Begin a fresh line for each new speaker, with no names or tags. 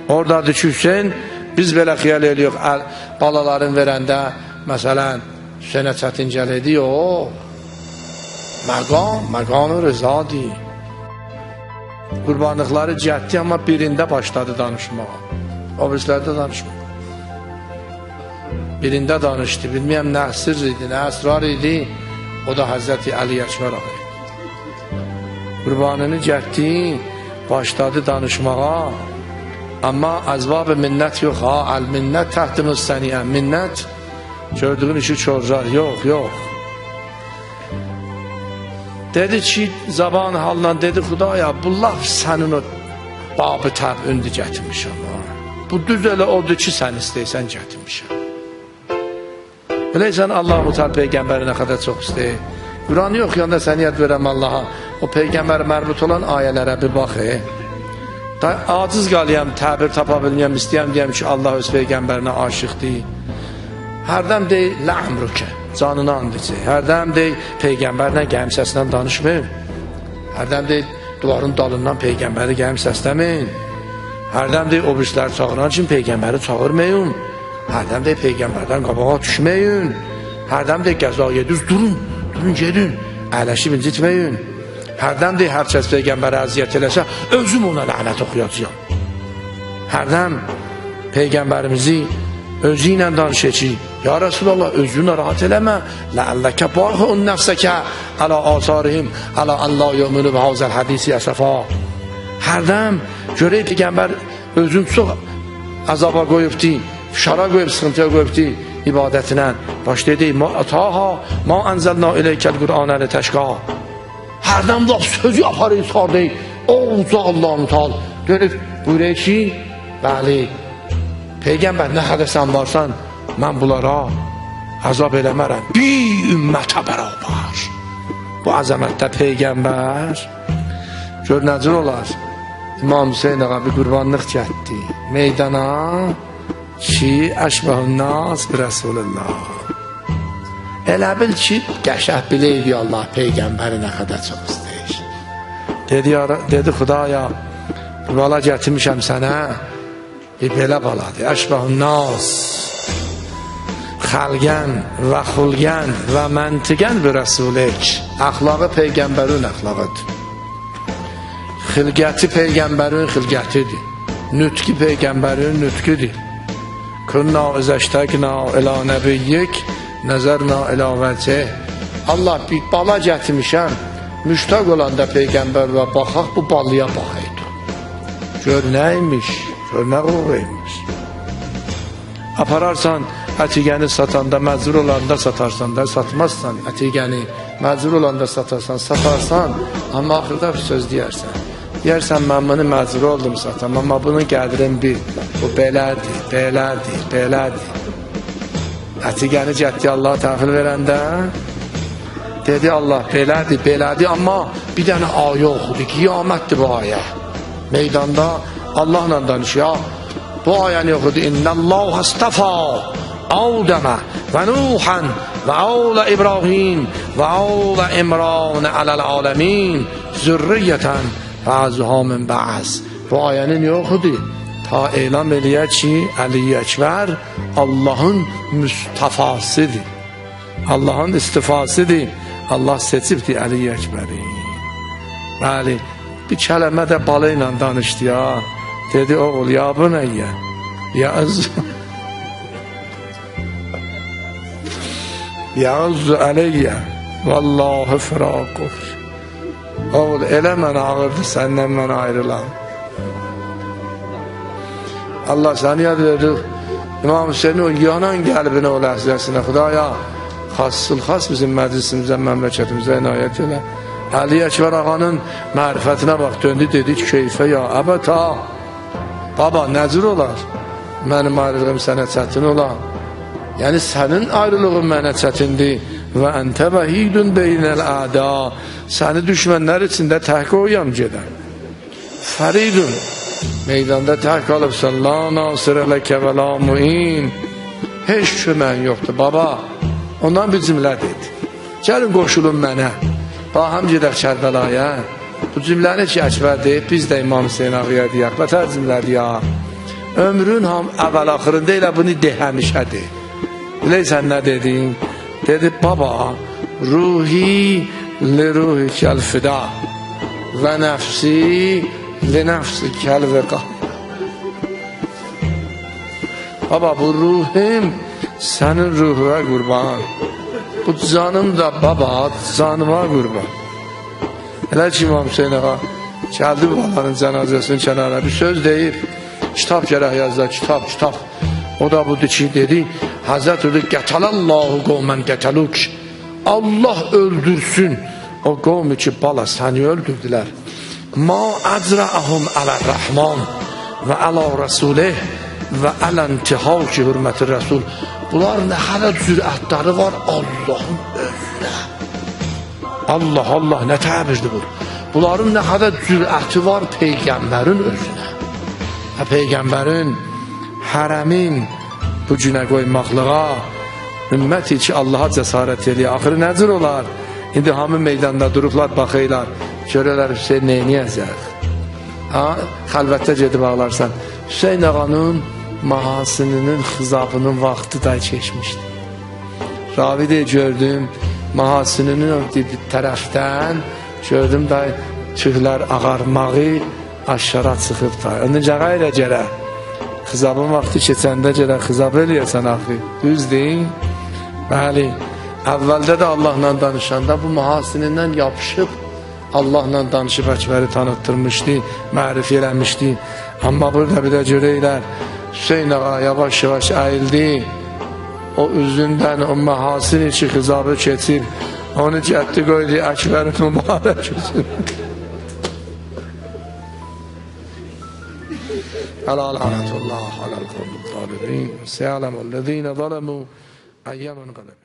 Oradadır ki, Hüseyin, biz belə xiyal edirik, balaların verəndə, məsələn, Hüseynə çətin gələydi, yox. Məqam rızadır. Qurbanlıqları cəhdi, amma birində başladı danışmağa. O birislərdə danışmağa. Birində danışdı, bilməyəm, nə sirr idi, nə əsrar idi, o da Həzrəti Əli Əkbər ağa. Qurbanını cəhdi, başladı danışmağa, amma əzvab-ı minnət yox, əl-minnət təhdimiz səniyyə, minnət, gördüğün işi çorcar, yox. Dedi ki, zaban halından dedi, Xudaya, bu laf sənin o babı təbündür gətirmişəm. Bu düz elə odur ki, sən istəysən gətirmişəm. Biləysən, Allah-u Teala Peyğəmbəri nə qədər çox istəyir. Quranı oxuyanda səniyyət verəm Allaha, o Peyğəmbər mərbut olan ayələrə bir baxı. Aciz qalıyam, təbir tapa bilməyəm, istəyəm deyəm ki, Allah öz Peyğəmbərinə aşıqdır. Hərdən deyil, lə'mrükə, canını andıcı. Hərdən deyil, Peyğəmbərlə gələm səslə danışmayın. Hərdən deyil, duvarın dalından Peyğəmbəri gələm səsləməyin. Hərdən deyil, o birisləri çağıran üçün Peyğəmbəri çağırmayın. Hərdən deyil, Peyğəmbərdən qabağa düşməyin. Hərdən deyil, qəzaya düz durun, gedin, əyləşib incitməyin. Hərdən deyil, hər kəs Peyğəmbərə əziyyət eləsə, özüm ona lənət oxuyacağım. Hərdən Peyğəmbərimizi özü ilə danışır ki, ya Resulallah, özünə rahat eləmə, ləəlləkə baxın nəfsəkə, ələ asarihim, ələ əllə yömünü və hazəl hədisi əsəfa. Hərdən görək Peyğəmbər özün çox əzaba qoyubdi, fişara qoyub, sıxıntıya qoyubdi ibadətinə. Başlaydı, ma ənzəlna iləykəl Qur'anəli təşqa. Hərdən laf sözü aparır, sardır, uca Allah'ın tal. Dönüb buyuruyor ki, bəli, Peyğəmbər nə hədəsən varsan, mən bunlara əzab eləmərəm. Bir ümmətə bərabər. Bu əzəmətdə Peyğəmbər gör nəcür olar. İmam Hüseyin ağa bir qurbanlıq getdi meydana ki, əşbəhün nas bir Rəsulullah. Elə bil ki, qəşəh biləydi Allah Peyğəmbəri nə qədər çox istəyir. Dedi, Xudaya, bala gətirmişəm sənə, belə baladır. Əşbəhün nas, xəlgən və xulgən və məntiqən bir Rəsulik. Əxlağı Peyğəmbərin əxlağıdır. Xilgəti Peyğəmbərin xilgətidir. Nütqi Peyğəmbərin nütqidir. Künna izəştəqna ilə nəbiyyik, nəzərna ilə vəcih. Allah bir bala gətirmişəm, müştaq olanda Peyğəmbər və baxaq bu balıya baxaydı. Gör nəymiş, gör nə qurğuymuş. Apararsan, ətiqəni satanda, məcbur olanda satarsan da, satmazsan, ətiqəni məcbur olanda satarsan, amma axırda bir söz deyərsən. Deyərsən, mən bunu məcbur oldum satam, amma bunun qədrin bil, bu belədir. Ətiqəni cəhdi Allah təhvil verəndə, dedi Allah, belədir, amma bir dənə ayə oxudu, qiyamətdir bu ayə. Meydanda Allahla danışıyor, bu ayəni oxudu, İnnəlləhu əstəfə Adəmə və Nuhən və Əvlə İbrahim və Əvlə İmranə aləl-aləmin zürriyyətən və əzhamın bəəz. Bu ayəni niyə oxudu? Ta elam eləyək ki, Əli Əkbər Allahın müstəfasıdır. Allahın istifasıdır. Allah seçibdir Əli Əkbəri. Bəli, bir kələmə də balı ilə danışdı ya. Dedi, oğul, ya bu nəyyə? Yağızzu əleyyə vallahi firaqur. Oğul, elə mən ağırdı, səndən mən ayrılam. Allah səni yad verdi. İmam Hüseynin o yanan qəlbinə, o ləhzəsinə, Xudaya, xas bizim məclisimizə, məmləkətimizə inayət elə. Əli Əkbər ağanın mərifətinə bax, döndü, dedi ki, keyfə ya, əbətə, baba, nəcür olar? Mənim ayrılığım sənə çətin olar. Yəni, sənin ayrılığın mənə çətindir. Və əntə vəhidun beynəl əda. Səni düşmənlər içində tək qoyam gedən. Fəridun, meydanda tək qalıbsan, la nasir ələkə və la muin. Heç kömən yoxdur, baba. Ondan bir cümlə dedi. Gəlin qoşulun mənə. Baham gedək Kərbəlaya. Bu cümləni ki, Əkbər deyib, biz də İmam Hüseyin ağıya deyək. Bətər cümlə deyək. ömrün ham əvvəl axırında elə bunu de həmişə de. Biləysən nə dedin? Dedi baba ruhi li ruhi kəl fida və nəfsi li nəfsi kəl vəqa. Baba bu ruhum sənin ruhuna qurban, bu canım da baba canıma qurban. Elə ki İmam Hüseyin ağa gəldi babanın cənazəsinin kənarına bir söz deyib, kitab gərək yazlar, kitab. O da budur ki dedi, Hazreti dedi, Qətəlallahu qovmən qətəluk, Allah öldürsün o qovmu ki bala səni öldürdülər. Ma əcra'ahum alə-Rəhman və ələ Rasulih və ələ-intihal ki hürməti Rəsul. Bunlar nə hələ cürətləri var Allahın önünə. Allah, nə təbirdir bu? Bunların nə qədər cürəti var Peyğəmbərin özünə. Peyğəmbərin hərəmin bu günə qoymaqlığa ümməti ki Allaha cəsarət edir. Axırı nəcür olar? İndi hamı meydanda durublar, baxıylar. Görələr Hüseyin neyniyəcək? Xəlvətdə gedib ağlarsan. Hüseyin ağanın mahasınının, xızabının vaxtı da keçmişdi. Ravi de gördüm, mahasınının tərəfdən gördüm da tühlər ağarmağı aşağı çıxıb da. Onun cəğa ilə gələ, xızabın vaxtı keçəndə gələ, xızab eləyəsən axı, düz deyin. Bəli, əvvəldə də Allahla danışanda bu mahasinindən yapışıb, Allahla danışıb Əkbəri tanıtdırmışdı, mərif eləmişdi. Amma burada bir də görəylər, Hüseyin ağa yavaş-yavaş əyildi, o üzündən o mahasin içi xızabı keçib, onu cəddi qoydu Əkbəri mübarək üzün. Ələ lənətullah aləl qavmü talibin, səyələməl-ləzīnə zələmü əyyəmən qələmin.